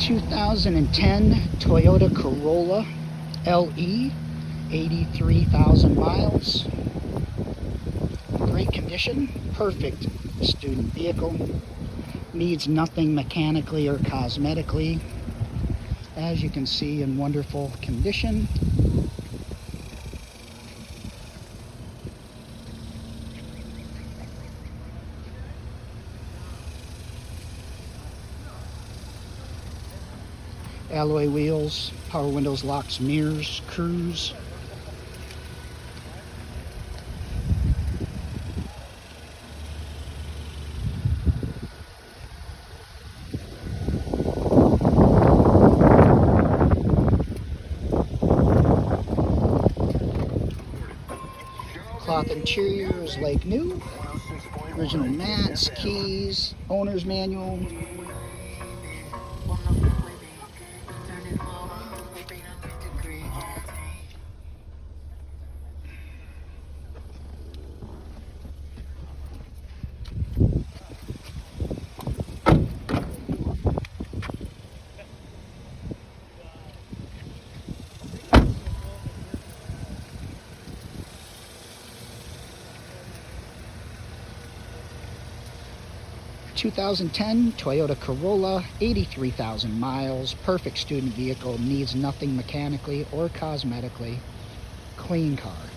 2010 Toyota Corolla LE, 83,000 miles. Great condition, perfect student vehicle. Needs nothing mechanically or cosmetically. As you can see, in wonderful condition. Alloy wheels, power windows, locks, mirrors, cruise. Cloth interior is like new. Original mats, keys, owner's manual. (2010) Toyota Corolla, 83,000 miles, perfect student vehicle, needs nothing mechanically or cosmetically, clean car.